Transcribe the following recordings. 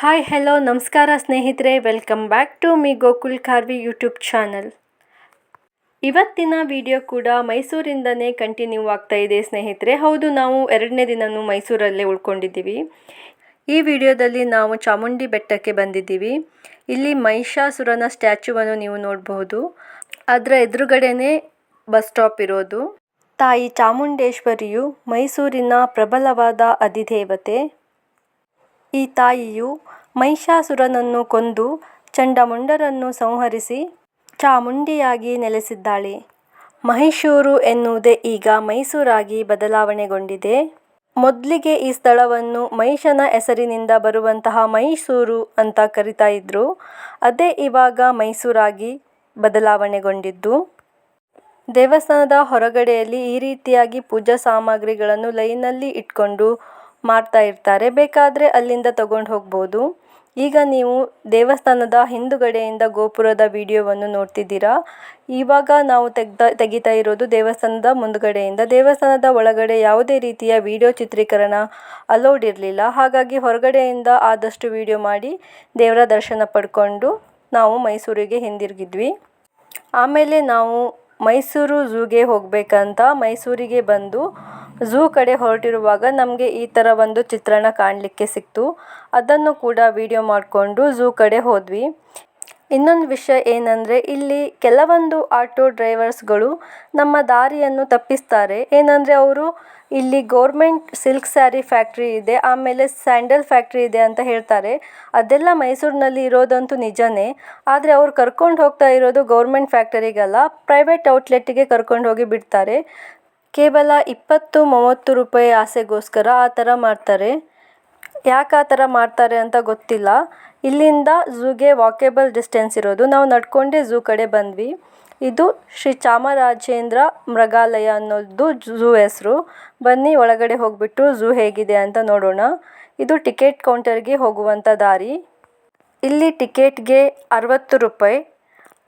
Hi hello ನಮಸ್ಕಾರ ಸ್ನೇಹಿತರೆ, welcome back to my Gokul Kharvi YouTube channel. ಇವತ್ತಿನ ವಿಡಿಯೋ ಕೂಡ ಮೈಸೂರಿಂದನೇ ಕಂಟಿನ್ಯೂ ಆಗ್ತಾ ಇದೆ ಸ್ನೇಹಿತರೆ. ಹೌದು, ನಾವು 2ನೇ ದಿನವೂ ಮೈಸೂರಲ್ಲೇ ಉಳ್ಕೊಂಡಿದ್ದೀವಿ. ಈ ವಿಡಿಯೋದಲ್ಲಿ ನಾವು ಚಾಮುಂಡಿ ಬೆಟ್ಟಕ್ಕೆ ಬಂದಿದ್ದೀವಿ. ಇಲ್ಲಿ ಮಹಿಷಾಸುರನ ಸ್ಟ್ಯಾಚ್ಯೂವನ್ನು ನೀವು ನೋಡಬಹುದು. ಅದರ ಎದುರುಗಡೆನೇ ಬಸ್ ಸ್ಟಾಪ್ ಇರೋದು. ತಾಯಿ ಚಾಮುಂಡೇಶ್ವರಿಯು ಮೈಸೂರಿನ ಪ್ರಬಲವಾದ ಅಧಿದೇವತೆ. ಈ ತಾಯಿಯು ಮಹಿಷಾಸುರನನ್ನು ಕೊಂದು ಚಂಡಮುಂಡರನ್ನು ಸಂಹರಿಸಿ ಚಾಮುಂಡಿಯಾಗಿ ನೆಲೆಸಿದ್ದಾಳೆ. ಮಹಿಷೂರು ಎನ್ನುವುದೇ ಈಗ ಮೈಸೂರಾಗಿ ಬದಲಾವಣೆಗೊಂಡಿದೆ. ಮೊದಲಿಗೆ ಈ ಸ್ಥಳವನ್ನು ಮಹಿಷನ ಹೆಸರಿನಿಂದ ಬರುವಂತಹ ಮೈಸೂರು ಅಂತ ಕರಿತಾ ಇದ್ರು. ಅದೇ ಇವಾಗ ಮೈಸೂರಾಗಿ ಬದಲಾವಣೆಗೊಂಡಿದ್ದು. ದೇವಸ್ಥಾನದ ಹೊರಗಡೆಯಲ್ಲಿ ಈ ರೀತಿಯಾಗಿ ಪೂಜಾ ಸಾಮಗ್ರಿಗಳನ್ನು ಲೈನಲ್ಲಿ ಇಟ್ಕೊಂಡು ಮಾರ್ತಾ ಇರ್ತಾರೆ. ಬೇಕಾದರೆ ಅಲ್ಲಿಂದ ತಗೊಂಡು ಹೋಗ್ಬೋದು. ಈಗ ನೀವು ದೇವಸ್ಥಾನದ ಹಿಂದುಗಡೆಯಿಂದ ಗೋಪುರದ ವಿಡಿಯೋವನ್ನು ನೋಡ್ತಿದ್ದೀರಾ. ಇವಾಗ ನಾವು ತೆಗಿತಾ ಇರೋದು ದೇವಸ್ಥಾನದ ಮುಂದುಗಡೆಯಿಂದ. ದೇವಸ್ಥಾನದ ಒಳಗಡೆ ಯಾವುದೇ ರೀತಿಯ ವಿಡಿಯೋ ಚಿತ್ರೀಕರಣ ಅಲೌಡ್ ಇರಲಿಲ್ಲ. ಹಾಗಾಗಿ ಹೊರಗಡೆಯಿಂದ ಆದಷ್ಟು ವಿಡಿಯೋ ಮಾಡಿ ದೇವರ ದರ್ಶನ ಪಡ್ಕೊಂಡು ನಾವು ಮೈಸೂರಿಗೆ ಹಿಂದಿರುಗಿದ್ವಿ. ಆಮೇಲೆ ನಾವು ಮೈಸೂರು ಝೂಗೆ ಹೋಗಬೇಕಂತ ಮೈಸೂರಿಗೆ ಬಂದು ಝೂ ಕಡೆ ಹೊರಟಿರುವಾಗ ನಮಗೆ ಈ ಥರ ಒಂದು ಚಿತ್ರಣ ಕಾಣಲಿಕ್ಕೆ ಸಿಕ್ತು. ಅದನ್ನು ಕೂಡ ವಿಡಿಯೋ ಮಾಡಿಕೊಂಡು ಝೂ ಕಡೆ ಹೋದ್ವಿ. ಇನ್ನೊಂದು ವಿಷಯ ಏನಂದರೆ, ಇಲ್ಲಿ ಕೆಲವೊಂದು ಆಟೋ ಡ್ರೈವರ್ಸ್ಗಳು ನಮ್ಮ ದಾರಿಯನ್ನು ತಪ್ಪಿಸ್ತಾರೆ. ಏನಂದರೆ, ಅವರು ಇಲ್ಲಿ ಗೌರ್ಮೆಂಟ್ ಸಿಲ್ಕ್ ಸ್ಯಾರಿ ಫ್ಯಾಕ್ಟ್ರಿ ಇದೆ, ಆಮೇಲೆ ಸ್ಯಾಂಡಲ್ ಫ್ಯಾಕ್ಟ್ರಿ ಇದೆ ಅಂತ ಹೇಳ್ತಾರೆ. ಅದೆಲ್ಲ ಮೈಸೂರಿನಲ್ಲಿ ಇರೋದಂತೂ ನಿಜನೇ. ಆದರೆ ಅವ್ರು ಕರ್ಕೊಂಡು ಹೋಗ್ತಾ ಇರೋದು ಗೌರ್ಮೆಂಟ್ ಫ್ಯಾಕ್ಟರಿಗಲ್ಲ, ಪ್ರೈವೇಟ್ ಔಟ್ಲೆಟ್ಟಿಗೆ ಕರ್ಕೊಂಡು ಹೋಗಿ ಬಿಡ್ತಾರೆ. ಕೇವಲ 20-30 ರೂಪಾಯಿ ಆಸೆಗೋಸ್ಕರ ಆ ಥರ ಮಾಡ್ತಾರೆ. ಯಾಕೆ ಆ ಥರ ಮಾಡ್ತಾರೆ ಅಂತ ಗೊತ್ತಿಲ್ಲ. ಇಲ್ಲಿಂದ ಝೂಗೆ ವಾಕೇಬಲ್ ಡಿಸ್ಟೆನ್ಸ್ ಇರೋದು. ನಾವು ನಡ್ಕೊಂಡೇ ಝೂ ಕಡೆ ಬಂದ್ವಿ. ಇದು ಶ್ರೀ ಚಾಮರಾಜೇಂದ್ರ ಮೃಗಾಲಯ ಅನ್ನೋದು ಝೂ ಹೆಸರು. ಬನ್ನಿ ಒಳಗಡೆ ಹೋಗ್ಬಿಟ್ಟು ಝೂ ಹೇಗಿದೆ ಅಂತ ನೋಡೋಣ. ಇದು ಟಿಕೆಟ್ ಕೌಂಟರ್ಗೆ ಹೋಗುವಂಥ ದಾರಿ. ಇಲ್ಲಿ ಟಿಕೆಟ್ಗೆ 60 ರೂಪಾಯಿ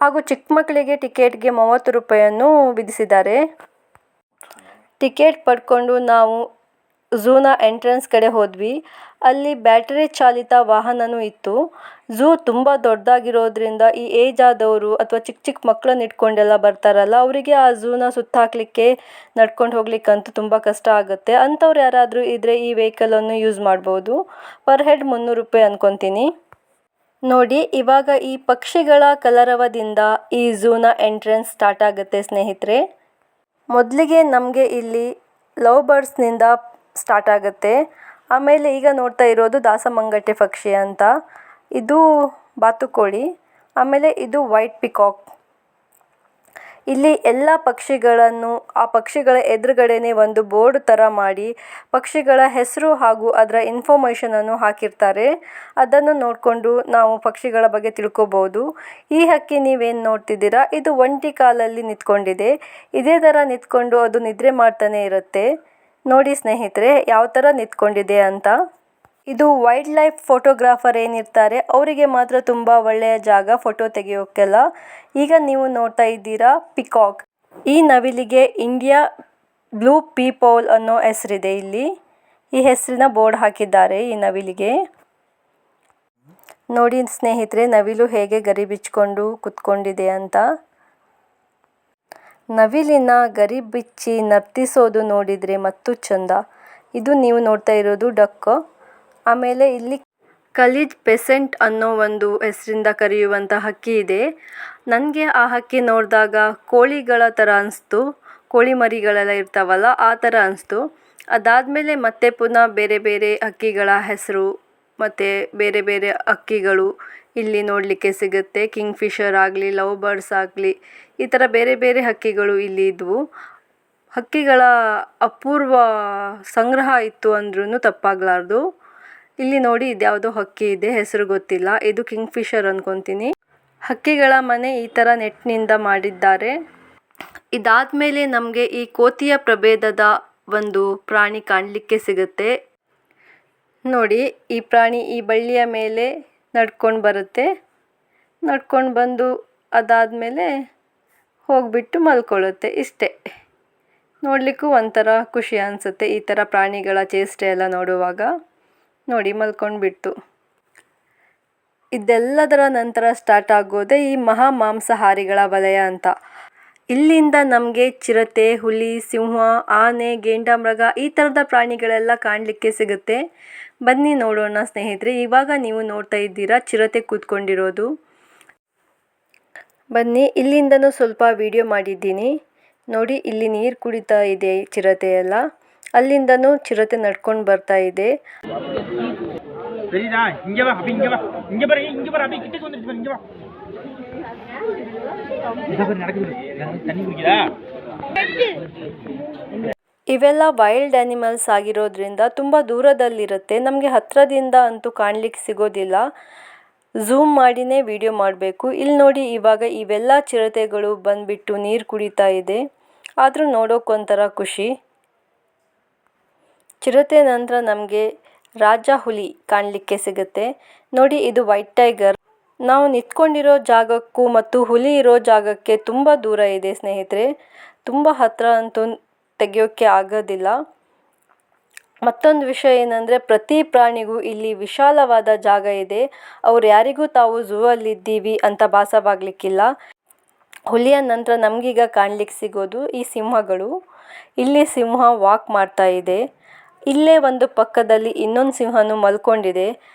ಹಾಗೂ ಚಿಕ್ಕ ಮಕ್ಕಳಿಗೆ ಟಿಕೆಟ್ಗೆ 30 ರೂಪಾಯಿಯನ್ನು ವಿಧಿಸಿದ್ದಾರೆ. ಟಿಕೆಟ್ ಪಡ್ಕೊಂಡು ನಾವು ಝೂನ ಎಂಟ್ರೆನ್ಸ್ ಕಡೆ ಹೋದ್ವಿ. ಅಲ್ಲಿ ಬ್ಯಾಟರಿ ಚಾಲಿತ ವಾಹನವೂ ಇತ್ತು. ಝೂ ತುಂಬ ದೊಡ್ಡದಾಗಿರೋದ್ರಿಂದ ಈ ಏಜ್ ಆದವರು ಅಥವಾ ಚಿಕ್ಕ ಚಿಕ್ಕ ಮಕ್ಕಳನ್ನ ಇಟ್ಕೊಂಡೆಲ್ಲ ಬರ್ತಾರಲ್ಲ, ಅವರಿಗೆ ಆ ಝೂನ ಸುತ್ತಾಕ್ಲಿಕ್ಕೆ ನಡ್ಕೊಂಡು ಹೋಗ್ಲಿಕ್ಕಂತೂ ತುಂಬ ಕಷ್ಟ ಆಗುತ್ತೆ. ಅಂಥವ್ರು ಯಾರಾದರೂ ಇದ್ದರೆ ಈ ವೆಹಿಕಲನ್ನು ಯೂಸ್ ಮಾಡ್ಬೋದು. ಪರ್ ಹೆಡ್ 300 ರೂಪಾಯಿ ಅನ್ಕೊತೀನಿ. ನೋಡಿ, ಇವಾಗ ಈ ಪಕ್ಷಿಗಳ ಕಲರವದಿಂದ ಈ ಝೂನ ಎಂಟ್ರೆನ್ಸ್ ಸ್ಟಾರ್ಟ್ ಆಗುತ್ತೆ ಸ್ನೇಹಿತರೆ. ಮೊದಲಿಗೆ ನಮಗೆ ಇಲ್ಲಿ ಲವ್ ಬರ್ಡ್ಸ್ನಿಂದ ಸ್ಟಾರ್ಟ್ ಆಗುತ್ತೆ. ಆಮೇಲೆ ಈಗ ನೋಡ್ತಾ ಇರೋದು ದಾಸಮಂಗಟ್ಟೆ ಪಕ್ಷಿ ಅಂತ. ಇದು ಬಾತುಕೋಳಿ. ಆಮೇಲೆ ಇದು ವೈಟ್ ಪಿಕಾಕ್. ಇಲ್ಲಿ ಎಲ್ಲ ಪಕ್ಷಿಗಳನ್ನು ಆ ಪಕ್ಷಿಗಳ ಎದುರುಗಡೆನೇ ಒಂದು ಬೋರ್ಡ್ ಥರ ಮಾಡಿ ಪಕ್ಷಿಗಳ ಹೆಸರು ಹಾಗೂ ಅದರ ಇನ್ಫಾರ್ಮೇಷನನ್ನು ಹಾಕಿರ್ತಾರೆ. ಅದನ್ನು ನೋಡಿಕೊಂಡು ನಾವು ಪಕ್ಷಿಗಳ ಬಗ್ಗೆ ತಿಳ್ಕೊಬೋದು. ಈ ಹಕ್ಕಿ ನೀವೇನು ನೋಡ್ತಿದ್ದೀರಾ, ಇದು ಒಂಟಿ ಕಾಲಲ್ಲಿ ನಿಂತ್ಕೊಂಡಿದೆ. ಇದೇ ಥರ ನಿಂತ್ಕೊಂಡು ಅದು ನಿದ್ರೆ ಮಾಡ್ತಾನೆ ಇರುತ್ತೆ. ನೋಡಿ ಸ್ನೇಹಿತರೆ, ಯಾವ ಥರ ನಿಂತ್ಕೊಂಡಿದೆ ಅಂತ. ಇದು ವೈಲ್ಡ್ ಲೈಫ್ ಫೋಟೋಗ್ರಾಫರ್ ಏನಿರ್ತಾರೆ ಅವರಿಗೆ ಮಾತ್ರ ತುಂಬ ಒಳ್ಳೆಯ ಜಾಗ ಫೋಟೋ ತೆಗೆಯೋಕ್ಕೆಲ್ಲ. ಈಗ ನೀವು ನೋಡ್ತಾ ಇದ್ದೀರಾ ಪಿಕಾಕ್. ಈ ನವಿಲಿಗೆ ಇಂಡಿಯಾ ಬ್ಲೂ ಪೀಪೌಲ್ ಅನ್ನೋ ಹೆಸರಿದೆ. ಇಲ್ಲಿ ಈ ಹೆಸರಿನ ಬೋರ್ಡ್ ಹಾಕಿದ್ದಾರೆ ಈ ನವಿಲಿಗೆ. ನೋಡಿ ಸ್ನೇಹಿತರೆ, ನವಿಲು ಹೇಗೆ ಗರಿ ಬಿಚ್ಕೊಂಡು ಕುತ್ಕೊಂಡಿದೆ ಅಂತ. ನವಿಲಿನ ಗರಿ ಬಿಚ್ಚಿ ನರ್ತಿಸೋದು ನೋಡಿದರೆ ಮತ್ತೂ ಚಂದ. ಇದು ನೀವು ನೋಡ್ತಾ ಇರೋದು ಡಕ್. ಆಮೇಲೆ ಇಲ್ಲಿ ಕಲಿಜ್ ಪೆಸೆಂಟ್ ಅನ್ನೋ ಒಂದು ಹೆಸರಿಂದ ಕರೆಯುವಂಥ ಹಕ್ಕಿ ಇದೆ. ನನಗೆ ಆ ಹಕ್ಕಿ ನೋಡಿದಾಗ ಕೋಳಿಗಳ ಥರ ಅನಿಸ್ತು. ಕೋಳಿ ಮರಿಗಳೆಲ್ಲ ಇರ್ತಾವಲ್ಲ, ಆ ಥರ ಅನಿಸ್ತು. ಅದಾದಮೇಲೆ ಮತ್ತೆ ಪುನಃ ಬೇರೆ ಬೇರೆ ಹಕ್ಕಿಗಳ ಹೆಸರು ಮತ್ತು ಬೇರೆ ಬೇರೆ ಹಕ್ಕಿಗಳು ಇಲ್ಲಿ ನೋಡಲಿಕ್ಕೆ ಸಿಗುತ್ತೆ. ಕಿಂಗ್ ಫಿಶರ್ ಆಗಲಿ, ಲವ್ ಬರ್ಡ್ಸ್ ಆಗಲಿ, ಈ ಥರ ಬೇರೆ ಬೇರೆ ಹಕ್ಕಿಗಳು ಇಲ್ಲಿ ಇದ್ವು. ಹಕ್ಕಿಗಳ ಅಪೂರ್ವ ಸಂಗ್ರಹ ಇತ್ತು ಅಂದ್ರೂ ತಪ್ಪಾಗಲಾರ್ದು. ಇಲ್ಲಿ ನೋಡಿ, ಇದ್ಯಾವುದೋ ಹಕ್ಕಿ ಇದೆ, ಹೆಸರು ಗೊತ್ತಿಲ್ಲ. ಇದು ಕಿಂಗ್ ಫಿಶರ್ ಅನ್ಕೊತೀನಿ. ಹಕ್ಕಿಗಳ ಮನೆ ಈ ಥರ ನೆಟ್ನಿಂದ ಮಾಡಿದ್ದಾರೆ. ಇದಾದಮೇಲೆ ನಮಗೆ ಈ ಕೋತಿಯ ಪ್ರಭೇದದ ಒಂದು ಪ್ರಾಣಿ ಕಾಣಲಿಕ್ಕೆ ಸಿಗುತ್ತೆ. ನೋಡಿ, ಈ ಪ್ರಾಣಿ ಈ ಬಳ್ಳಿಯ ಮೇಲೆ ನಡ್ಕೊಂಡು ಬರುತ್ತೆ. ನಡ್ಕೊಂಡು ಬಂದು ಅದಾದಮೇಲೆ ಹೋಗಿಬಿಟ್ಟು ಮಲ್ಕೊಳ್ಳುತ್ತೆ. ಇಷ್ಟೇ. ನೋಡಲಿಕ್ಕೂ ಒಂಥರ ಖುಷಿ ಅನಿಸುತ್ತೆ ಈ ಥರ ಪ್ರಾಣಿಗಳ ಚೇಷ್ಟೆ ಎಲ್ಲ ನೋಡುವಾಗ. ನೋಡಿ, ಮಲ್ಕೊಂಡು ಬಿಟ್ಟು. ಇದೆಲ್ಲದರ ನಂತರ ಸ್ಟಾರ್ಟ್ ಆಗೋದೇ ಈ ಮಹಾ ಮಾಂಸಾಹಾರಿಗಳ ವಲಯ ಅಂತ. ಇಲ್ಲಿಂದ ನಮಗೆ ಚಿರತೆ, ಹುಲಿ, ಸಿಂಹ, ಆನೆ, ಗೆಂಡಾಮೃಗ ಈ ಥರದ ಪ್ರಾಣಿಗಳೆಲ್ಲ ಕಾಣಲಿಕ್ಕೆ ಸಿಗುತ್ತೆ. ಬನ್ನಿ ನೋಡೋಣ ಸ್ನೇಹಿತರೆ. ಇವಾಗ ನೀವು ನೋಡ್ತಾ ಇದ್ದೀರಾ ಚಿರತೆ ಕೂತ್ಕೊಂಡಿರೋದು. ಬನ್ನಿ, ಇಲ್ಲಿಂದನೂ ಸ್ವಲ್ಪ ವಿಡಿಯೋ ಮಾಡಿದ್ದೀನಿ ನೋಡಿ. ಇಲ್ಲಿ ನೀರು ಕುಡಿತಾ ಇದೆ ಚಿರತೆ ಎಲ್ಲ. ಅಲ್ಲಿಂದನೂ ಚಿರತೆ ನಡ್ಕೊಂಡು ಬರ್ತಾ ಇದೆ. ಇವೆಲ್ಲ ವೈಲ್ಡ್ ಆನಿಮಲ್ಸ್ ಆಗಿರೋದ್ರಿಂದ ತುಂಬ ದೂರದಲ್ಲಿರುತ್ತೆ. ನಮಗೆ ಹತ್ತಿರದಿಂದ ಅಂತೂ ಕಾಣಲಿಕ್ಕೆ ಸಿಗೋದಿಲ್ಲ. ಝೂಮ್ ಮಾಡಿನೇ ವಿಡಿಯೋ ಮಾಡಬೇಕು. ಇಲ್ಲಿ ನೋಡಿ, ಇವಾಗ ಇವೆಲ್ಲ ಚಿರತೆಗಳು ಬಂದುಬಿಟ್ಟು ನೀರು ಕುಡಿತಾ ಇದೆ. ಆದರೂ ನೋಡೋಕ್ಕೊಂಥರ ಖುಷಿ. ಚಿರತೆ ನಂತರ ನಮಗೆ ರಾಜ ಹುಲಿ ಕಾಣಲಿಕ್ಕೆ ಸಿಗುತ್ತೆ ನೋಡಿ. ಇದು ವೈಟ್ ಟೈಗರ್. ನಾವು ನಿಂತ್ಕೊಂಡಿರೋ ಜಾಗಕ್ಕೂ ಮತ್ತು ಹುಲಿ ಇರೋ ಜಾಗಕ್ಕೆ ತುಂಬ ದೂರ ಇದೆ ಸ್ನೇಹಿತರೆ. ತುಂಬ ಹತ್ತಿರ ಅಂತೂ ತೆಗೆಯೋಕ್ಕೆ ಆಗೋದಿಲ್ಲ. ಮತ್ತೊಂದು ವಿಷಯ ಏನಂದರೆ, ಪ್ರತಿ ಪ್ರಾಣಿಗೂ ಇಲ್ಲಿ ವಿಶಾಲವಾದ ಜಾಗ ಇದೆ. ಅವ್ರು ಯಾರಿಗೂ ತಾವು ಝೂ ಅಲ್ಲಿದ್ದೀವಿ ಅಂತ ಭಾಸವಾಗಲಿಕ್ಕಿಲ್ಲ. ಹುಲಿಯ ನಂತರ ನಮಗೀಗ ಕಾಣಲಿಕ್ಕೆ ಸಿಗೋದು ಈ ಸಿಂಹಗಳು. ಇಲ್ಲಿ ಸಿಂಹ ವಾಕ್ ಮಾಡ್ತಾ ಇದೆ. ಇಲ್ಲೇ ಒಂದು ಪಕ್ಕದಲ್ಲಿ ಇನ್ನೊಂದು ಸಿಂಹನೂ ಮಲ್ಕೊಂಡಿದೆ.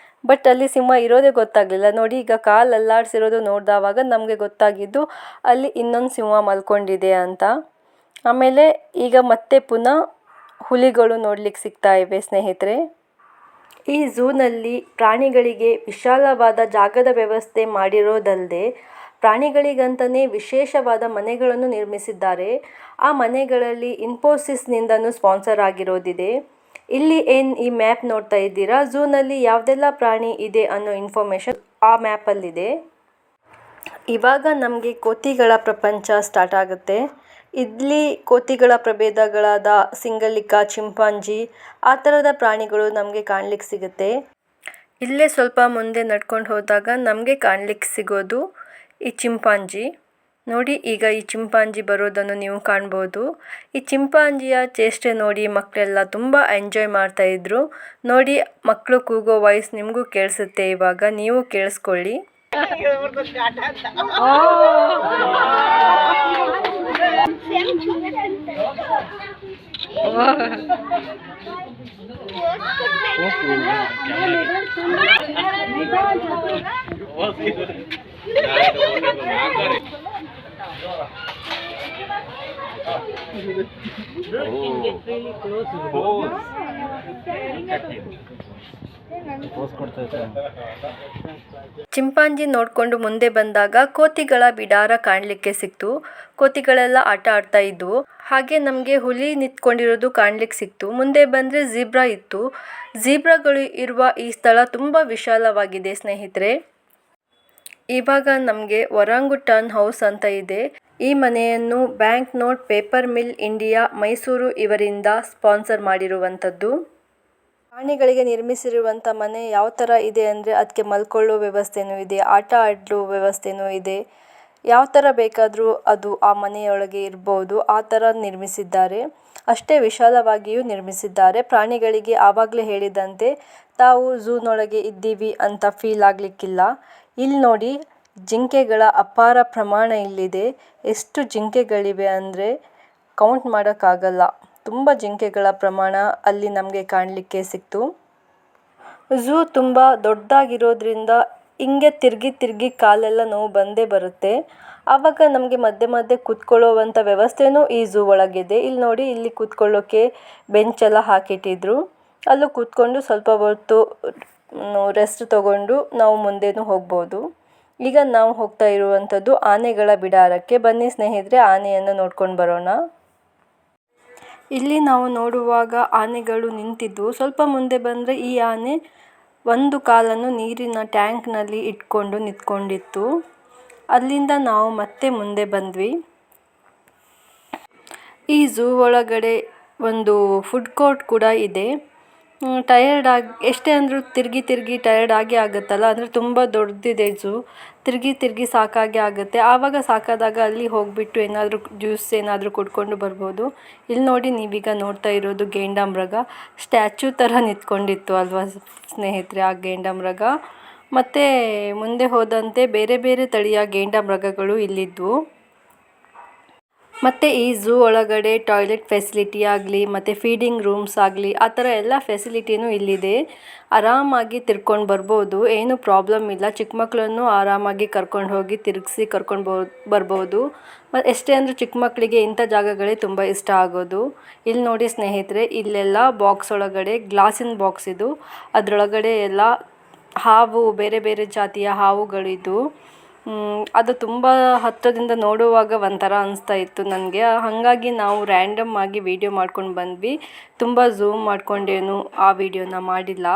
ಬಟ್ ಅಲ್ಲಿ ಸಿಂಹ ಇರೋದೇ ಗೊತ್ತಾಗಲಿಲ್ಲ ನೋಡಿ. ಈಗ ಕಾಲು ಅಲ್ಲಾಡಿಸಿರೋದು ನೋಡಿದವಾಗ ನಮಗೆ ಗೊತ್ತಾಗಿದ್ದು ಅಲ್ಲಿ ಇನ್ನೊಂದು ಸಿಂಹ ಮಲ್ಕೊಂಡಿದೆ ಅಂತ. ಆಮೇಲೆ ಈಗ ಮತ್ತೆ ಪುನಃ ಹುಲಿಗಳು ನೋಡ್ಲಿಕ್ಕೆ ಸಿಗ್ತಾ ಇವೆ ಸ್ನೇಹಿತರೆ. ಈ ಝೂನಲ್ಲಿ ಪ್ರಾಣಿಗಳಿಗೆ ವಿಶಾಲವಾದ ಜಾಗದ ವ್ಯವಸ್ಥೆ ಮಾಡಿರೋದಲ್ಲದೆ ಪ್ರಾಣಿಗಳಿಗಂತಲೇ ವಿಶೇಷವಾದ ಮನೆಗಳನ್ನು ನಿರ್ಮಿಸಿದ್ದಾರೆ. ಆ ಮನೆಗಳಲ್ಲಿ ಇನ್ಫೋಸಿಸ್ನಿಂದನೂ ಸ್ಪಾನ್ಸರ್ ಆಗಿರೋದಿದೆ. ಇಲ್ಲಿ ಈ ಮ್ಯಾಪ್ ನೋಡ್ತಾ ಇದ್ದೀರಾ, ಝೂನಲ್ಲಿ ಯಾವುದೆಲ್ಲ ಪ್ರಾಣಿ ಇದೆ ಅನ್ನೋ ಇನ್ಫಾರ್ಮೇಷನ್ ಆ ಮ್ಯಾಪಲ್ಲಿದೆ. ಇವಾಗ ನಮಗೆ ಕೋತಿಗಳ ಪ್ರಪಂಚ ಸ್ಟಾರ್ಟ್ ಆಗುತ್ತೆ. ಇಲ್ಲಿ ಕೋತಿಗಳ ಪ್ರಭೇದಗಳಾದ ಸಿಂಗಳಿಕ, ಚಿಂಪಾಂಜಿ ಆ ಥರದ ಪ್ರಾಣಿಗಳು ನಮಗೆ ಕಾಣಲಿಕ್ಕೆ ಸಿಗುತ್ತೆ. ಇಲ್ಲೇ ಸ್ವಲ್ಪ ಮುಂದೆ ನಡ್ಕೊಂಡು ಹೋದಾಗ ನಮಗೆ ಕಾಣಲಿಕ್ಕೆ ಸಿಗೋದು ಈ ಚಿಂಪಾಂಜಿ ನೋಡಿ. ಈಗ ಈ ಚಿಂಪಾಂಜಿ ಬರೋದನ್ನು ನೀವು ಕಾಣ್ಬೋದು. ಈ ಚಿಂಪಾಂಜಿಯ ಚೇಷ್ಟೆ ನೋಡಿ ಮಕ್ಕಳೆಲ್ಲ ತುಂಬ ಎಂಜಾಯ್ ಮಾಡ್ತಾಯಿದ್ರು ನೋಡಿ. ಮಕ್ಕಳು ಕೂಗೋ ವಾಯ್ಸ್ ನಿಮಗೂ ಕೇಳಿಸುತ್ತೆ. ಇವಾಗ ನೀವು ಕೇಳಿಸ್ಕೊಳ್ಳಿ. ಚಿಂಪಾಂಜಿ ನೋಡಿಕೊಂಡು ಮುಂದೆ ಬಂದಾಗ ಕೋತಿಗಳ ಬಿಡಾರ ಕಾಣಲಿಕ್ಕೆ ಸಿಕ್ತು. ಕೋತಿಗಳೆಲ್ಲ ಆಟ ಆಡ್ತಾ ಇದ್ವು. ಹಾಗೆ ನಮಗೆ ಹುಲಿ ನಿಂತ್ಕೊಂಡಿರೋದು ಕಾಣಲಿಕ್ಕೆ ಸಿಕ್ತು. ಮುಂದೆ ಬಂದರೆ ಝೀಬ್ರಾ ಇತ್ತು. ಝೀಬ್ರಾಗಳು ಇರುವ ಈ ಸ್ಥಳ ತುಂಬ ವಿಶಾಲವಾಗಿದೆ ಸ್ನೇಹಿತರೆ. ಇವಾಗ ನಮಗೆ ಒರಾಂಗುಟಾನ್ ಹೌಸ್ ಅಂತ ಇದೆ. ಈ ಮನೆಯನ್ನು bank note paper mill India Mysuru ಇವರಿಂದ ಸ್ಪಾನ್ಸರ್ ಮಾಡಿರುವಂಥದ್ದು. ಪ್ರಾಣಿಗಳಿಗೆ ನಿರ್ಮಿಸಿರುವಂಥ ಮನೆ ಯಾವ ಥರ ಇದೆ ಅಂದರೆ, ಅದಕ್ಕೆ ಮಲ್ಕೊಳ್ಳೋ ವ್ಯವಸ್ಥೆನೂ ಇದೆ, ಆಟ ಆಡೋ ವ್ಯವಸ್ಥೆನೂ ಇದೆ. ಯಾವ ಥರ ಬೇಕಾದರೂ ಅದು ಆ ಮನೆಯೊಳಗೆ ಇರ್ಬೋದು, ಆ ಥರ ನಿರ್ಮಿಸಿದ್ದಾರೆ. ಅಷ್ಟೇ ವಿಶಾಲವಾಗಿಯೂ ನಿರ್ಮಿಸಿದ್ದಾರೆ. ಪ್ರಾಣಿಗಳಿಗೆ ಆವಾಗಲೇ ಹೇಳಿದಂತೆ ತಾವು ಝೂನೊಳಗೆ ಇದ್ದೀವಿ ಅಂತ ಫೀಲ್ ಆಗಲಿಕ್ಕಿಲ್ಲ. ಇಲ್ಲಿ ನೋಡಿ, ಜಿಂಕೆಗಳ ಅಪಾರ ಪ್ರಮಾಣ ಇಲ್ಲಿದೆ. ಎಷ್ಟು ಜಿಂಕೆಗಳಿವೆ ಅಂದರೆ ಕೌಂಟ್ ಮಾಡೋಕ್ಕಾಗಲ್ಲ. ತುಂಬ ಜಿಂಕೆಗಳ ಪ್ರಮಾಣ ಅಲ್ಲಿ ನಮಗೆ ಕಾಣಲಿಕ್ಕೆ ಸಿಕ್ತು. ಝೂ ತುಂಬ ದೊಡ್ಡದಾಗಿರೋದ್ರಿಂದ ಹಿಂಗೆ ತಿರುಗಿ ಕಾಲೆಲ್ಲ ನೋವು ಬಂದೇ ಬರುತ್ತೆ. ಆವಾಗ ನಮಗೆ ಮಧ್ಯೆ ಮಧ್ಯೆ ಕೂತ್ಕೊಳ್ಳೋವಂಥ ವ್ಯವಸ್ಥೆನೂ ಈ ಝೂ ಒಳಗಿದೆ. ಇಲ್ಲಿ ನೋಡಿ, ಇಲ್ಲಿ ಕೂತ್ಕೊಳ್ಳೋಕ್ಕೆ ಬೆಂಚೆಲ್ಲ ಹಾಕಿಟ್ಟಿದ್ರು. ಅಲ್ಲೂ ಕೂತ್ಕೊಂಡು ಸ್ವಲ್ಪ ಹೊತ್ತು ರೆಸ್ಟ್ ತಗೊಂಡು ನಾವು ಮುಂದೆನೂ ಹೋಗ್ಬೋದು. ಈಗ ನಾವು ಹೋಗ್ತಾ ಇರುವಂಥದ್ದು ಆನೆಗಳ ಬಿಡಾರಕ್ಕೆ. ಬನ್ನಿ ಸ್ನೇಹಿತರೆ, ಆನೆಯನ್ನು ನೋಡ್ಕೊಂಡು ಬರೋಣ. ಇಲ್ಲಿ ನಾವು ನೋಡುವಾಗ ಆನೆಗಳು ನಿಂತಿದ್ವು. ಸ್ವಲ್ಪ ಮುಂದೆ ಬಂದರೆ ಈ ಆನೆ ಒಂದು ಕಾಲನ್ನು ನೀರಿನ ಟ್ಯಾಂಕ್ನಲ್ಲಿ ಇಟ್ಕೊಂಡು ನಿಂತ್ಕೊಂಡಿತ್ತು. ಅಲ್ಲಿಂದ ನಾವು ಮತ್ತೆ ಮುಂದೆ ಬಂದ್ವಿ. ಈ ಝೂ ಒಳಗಡೆ ಒಂದು ಫುಡ್ ಕೋರ್ಟ್ ಕೂಡ ಇದೆ. ಎಷ್ಟೇ ಅಂದರೂ ತಿರುಗಿ ಟಯರ್ಡ್ ಆಗುತ್ತಲ್ಲ. ಅಂದರೆ ತುಂಬ ದೊಡ್ಡದಿದೆ ಝೂ. ತಿರುಗಿ ಸಾಕಾಗಿ ಆಗುತ್ತೆ. ಆವಾಗ ಸಾಕಾದಾಗ ಅಲ್ಲಿ ಹೋಗಿಬಿಟ್ಟು ಏನಾದರೂ ಜ್ಯೂಸ್ ಏನಾದರೂ ಕುಡ್ಕೊಂಡು ಬರ್ಬೋದು. ಇಲ್ಲಿ ನೋಡಿ, ನೀವೀಗ ನೋಡ್ತಾ ಇರೋದು ಗೆಂಡಾಮೃಗ. ಸ್ಟ್ಯಾಚ್ಯೂ ಥರ ನಿಂತ್ಕೊಂಡಿತ್ತು ಅಲ್ವಾ ಸ್ನೇಹಿತರೆ ಆ ಗೆಂಡಾಮೃಗ. ಮತ್ತು ಮುಂದೆ ಹೋದಂತೆ ಬೇರೆ ಬೇರೆ ತಳಿಯ ಘೇಂಡಾಮೃಗಗಳು ಇಲ್ಲಿದ್ವು. ಮತ್ತು ಈ ಝೂ ಒಳಗಡೆ ಟಾಯ್ಲೆಟ್ ಫೆಸಿಲಿಟಿ ಆಗಲಿ ಮತ್ತು ಫೀಡಿಂಗ್ ರೂಮ್ಸ್ ಆಗಲಿ ಆ ಥರ ಎಲ್ಲ ಫೆಸಿಲಿಟಿನೂ ಇಲ್ಲಿದೆ. ಆರಾಮಾಗಿ ತಿರ್ಕೊಂಡು ಬರ್ಬೋದು, ಏನು ಪ್ರಾಬ್ಲಮ್ ಇಲ್ಲ. ಚಿಕ್ಕ ಮಕ್ಕಳನ್ನು ಆರಾಮಾಗಿ ಕರ್ಕೊಂಡು ಹೋಗಿ ತಿರುಗಿಸಿ ಬರ್ಬೋದು. ಎಷ್ಟೇ ಅಂದರೂ ಚಿಕ್ಕ ಮಕ್ಕಳಿಗೆ ಇಂಥ ಜಾಗಗಳೇ ತುಂಬ ಇಷ್ಟ ಆಗೋದು. ಇಲ್ಲಿ ನೋಡಿ ಸ್ನೇಹಿತರೆ, ಇಲ್ಲೆಲ್ಲ ಬಾಕ್ಸ್ ಒಳಗಡೆ ಗ್ಲಾಸಿನ ಬಾಕ್ಸ್ ಇದು, ಅದರೊಳಗಡೆ ಎಲ್ಲ ಹಾವು, ಬೇರೆ ಬೇರೆ ಜಾತಿಯ ಹಾವುಗಳಿದ್ದು. ಅದು ತುಂಬ ಹತ್ತಿರದಿಂದ ನೋಡುವಾಗ ಒಂಥರ ಅನಿಸ್ತಾ ಇತ್ತು ನನಗೆ. ಹಾಗಾಗಿ ನಾವು ರ್ಯಾಂಡಮ್ ಆಗಿ ವಿಡಿಯೋ ಮಾಡ್ಕೊಂಡು ಬಂದ್ವಿ. ತುಂಬ ಝೂಮ್ ಮಾಡ್ಕೊಂಡೇನು ಆ ವಿಡಿಯೋನ ಮಾಡಿಲ್ಲ.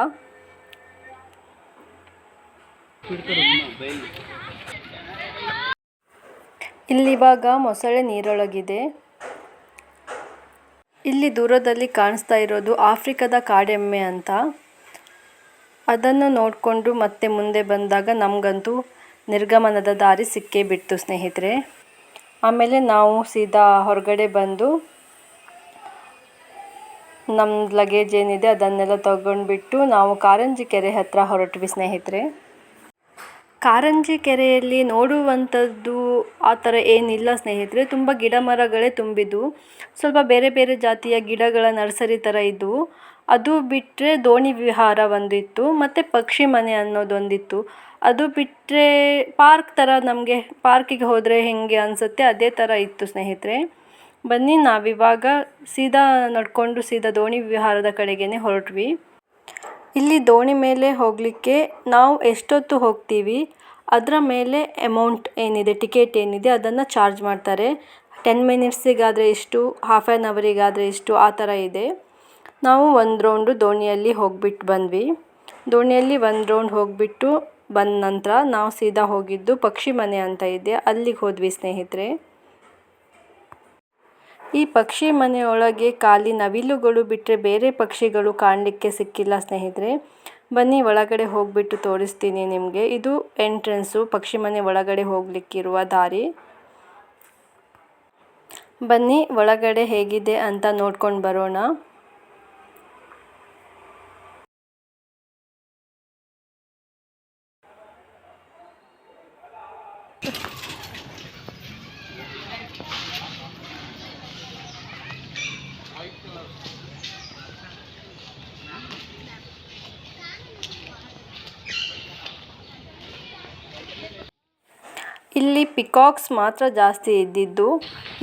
ಇಲ್ಲಿವಾಗ ಮೊಸಳೆ ನೀರೊಳಗಿದೆ. ಇಲ್ಲಿ ದೂರದಲ್ಲಿ ಕಾಣಿಸ್ತಾ ಇರೋದು ಆಫ್ರಿಕಾದ ಕಾಡೆಮ್ಮೆ ಅಂತ. ಅದನ್ನು ನೋಡಿಕೊಂಡು ಮತ್ತೆ ಮುಂದೆ ಬಂದಾಗ ನಮಗಂತೂ ನಿರ್ಗಮನದ ದಾರಿ ಸಿಕ್ಕೇ ಬಿಡ್ತು ಸ್ನೇಹಿತರೆ. ಆಮೇಲೆ ನಾವು ಸೀದಾ ಹೊರಗಡೆ ಬಂದು ನಮ್ಮ ಲಗೇಜ್ ಏನಿದೆ ಅದನ್ನೆಲ್ಲ ತಗೊಂಡ್ಬಿಟ್ಟು ನಾವು ಕಾರಂಜಿ ಕೆರೆ ಹತ್ರ ಹೊರಟ್ವಿ ಸ್ನೇಹಿತರೆ. ಕಾರಂಜಿ ಕೆರೆಯಲ್ಲಿ ನೋಡುವಂಥದ್ದು ಆ ಥರ ಏನಿಲ್ಲ ಸ್ನೇಹಿತರೆ. ತುಂಬ ಗಿಡ ಮರಗಳೇ ತುಂಬಿದ್ದು, ಸ್ವಲ್ಪ ಬೇರೆ ಬೇರೆ ಜಾತಿಯ ಗಿಡಗಳ ನರ್ಸರಿ ಥರ ಇದ್ದವು. ಅದು ಬಿಟ್ಟರೆ ದೋಣಿ ವಿಹಾರ ಒಂದಿತ್ತು ಮತ್ತು ಪಕ್ಷಿ ಮನೆ ಅನ್ನೋದೊಂದಿತ್ತು. ಅದು ಬಿಟ್ಟರೆ ಪಾರ್ಕ್ ಥರ, ನಮಗೆ ಪಾರ್ಕಿಗೆ ಹೋದರೆ ಹೇಗೆ ಅನಿಸುತ್ತೆ ಅದೇ ಥರ ಇತ್ತು ಸ್ನೇಹಿತರೆ. ಬನ್ನಿ ನಾವಿವಾಗ ಸೀದಾ ನಡ್ಕೊಂಡು ಸೀದಾ ದೋಣಿ ವಿಹಾರದ ಕಡೆಗೇ ಹೊರಟ್ವಿ. ಇಲ್ಲಿ ದೋಣಿ ಮೇಲೆ ಹೋಗಲಿಕ್ಕೆ ನಾವು ಎಷ್ಟೊತ್ತು ಹೋಗ್ತೀವಿ ಅದರ ಮೇಲೆ ಅಮೌಂಟ್ ಏನಿದೆ, ಟಿಕೆಟ್ ಏನಿದೆ ಅದನ್ನು ಚಾರ್ಜ್ ಮಾಡ್ತಾರೆ. 10 ಮಿನಿಟ್ಸಿಗಾದರೆ ಇಷ್ಟು, ಹಾಫ್ ಆ್ಯನ್ ಅವರಿಗಾದರೆ ಇಷ್ಟು, ಆ ಥರ ಇದೆ. ನಾವು ಒಂದು ರೌಂಡು ದೋಣಿಯಲ್ಲಿ ಹೋಗ್ಬಿಟ್ಟು ಬಂದ್ವಿ. ದೋಣಿಯಲ್ಲಿ ಒಂದು ರೌಂಡ್ ಹೋಗಿಬಿಟ್ಟು ಬಂದ ನಂತರ ನಾವು ಸೀದಾ ಹೋಗಿದ್ದು ಪಕ್ಷಿ ಮನೆ ಅಂತ ಇದೆ, ಅಲ್ಲಿಗೆ ಹೋದ್ವಿ ಸ್ನೇಹಿತರೆ. ಈ ಪಕ್ಷಿ ಮನೆಯೊಳಗೆ ಖಾಲಿ ನವಿಲುಗಳು ಬಿಟ್ಟರೆ ಬೇರೆ ಪಕ್ಷಿಗಳು ಕಾಣಲಿಕ್ಕೆ ಸಿಕ್ಕಿಲ್ಲ ಸ್ನೇಹಿತರೆ. ಬನ್ನಿ ಒಳಗಡೆ ಹೋಗಿಬಿಟ್ಟು ತೋರಿಸ್ತೀನಿ ನಿಮಗೆ. ಇದು ಎಂಟ್ರೆನ್ಸು, ಪಕ್ಷಿ ಮನೆ ಒಳಗಡೆ ಹೋಗಲಿಕ್ಕಿರುವ ದಾರಿ. ಬನ್ನಿ ಒಳಗಡೆ ಹೇಗಿದೆ ಅಂತ ನೋಡ್ಕೊಂಡು ಬರೋಣ. ಇಲ್ಲಿ ಪಿಕಾಕ್ಸ್ ಮಾತ್ರ ಜಾಸ್ತಿ ಇದ್ದಿದ್ದು.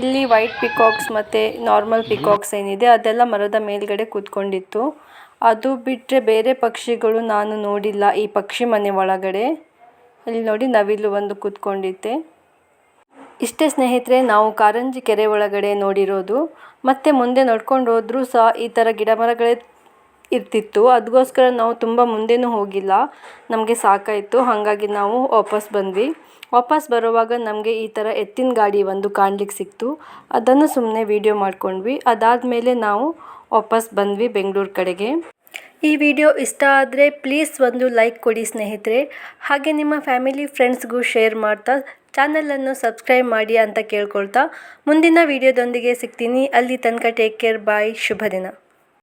ಇಲ್ಲಿ ವೈಟ್ ಪಿಕಾಕ್ಸ್ ಮತ್ತು ನಾರ್ಮಲ್ ಪಿಕಾಕ್ಸ್ ಏನಿದೆ ಅದೆಲ್ಲ ಮರದ ಮೇಲ್ಗಡೆ ಕೂತ್ಕೊಂಡಿತ್ತು. ಅದು ಬಿಟ್ಟರೆ ಬೇರೆ ಪಕ್ಷಿಗಳು ನಾನು ನೋಡಿಲ್ಲ ಈ ಪಕ್ಷಿ ಮನೆ ಒಳಗಡೆ. ಇಲ್ಲಿ ನೋಡಿ ನವಿಲು ಒಂದು ಕೂತ್ಕೊಂಡಿತ್ತೆ. ಇಷ್ಟೇ ಸ್ನೇಹಿತರೆ ನಾವು ಕಾರಂಜಿ ಕೆರೆ ಒಳಗಡೆ ನೋಡಿರೋದು. ಮತ್ತು ಮುಂದೆ ನೋಡ್ಕೊಂಡು ಹೋದ್ರೂ ಸಹ ಈ ಥರ ಗಿಡ ಮರಗಳೇ ಇರ್ತಿತ್ತು. ಅದಕ್ಕೋಸ್ಕರ ನಾವು ತುಂಬ ಮುಂದೆನೂ ಹೋಗಿಲ್ಲ, ನಮಗೆ ಸಾಕಾಯಿತು. ಹಾಗಾಗಿ ನಾವು ವಾಪಸ್ ಬಂದ್ವಿ. ವಾಪಸ್ ಬರುವಾಗ ನಮಗೆ ಈ ಥರ ಎತ್ತಿನ ಗಾಡಿ ಒಂದು ಕಾಣ್ಲಿಕ್ಕೆ ಸಿಕ್ತು. ಅದನ್ನು ಸುಮ್ಮನೆ ವಿಡಿಯೋ ಮಾಡ್ಕೊಂಡ್ವಿ. ಅದಾದಮೇಲೆ ನಾವು ವಾಪಸ್ ಬಂದ್ವಿ ಬೆಂಗಳೂರು ಕಡೆಗೆ. ಈ ವಿಡಿಯೋ ಇಷ್ಟ ಆದರೆ ಪ್ಲೀಸ್ ಒಂದು ಲೈಕ್ ಕೊಡಿ ಸ್ನೇಹಿತರೆ. ಹಾಗೆ ನಿಮ್ಮ ಫ್ಯಾಮಿಲಿ ಫ್ರೆಂಡ್ಸ್ಗೂ ಶೇರ್ ಮಾಡ್ತಾ ಚಾನಲನ್ನು ಸಬ್ಸ್ಕ್ರೈಬ್ ಮಾಡಿ ಅಂತ ಕೇಳ್ಕೊಳ್ತಾ ಮುಂದಿನ ವಿಡಿಯೋದೊಂದಿಗೆ ಸಿಗ್ತೀನಿ. ಅಲ್ಲಿ ತನಕ ಟೇಕ್ ಕೇರ್, ಬಾಯ್, ಶುಭ ದಿನ.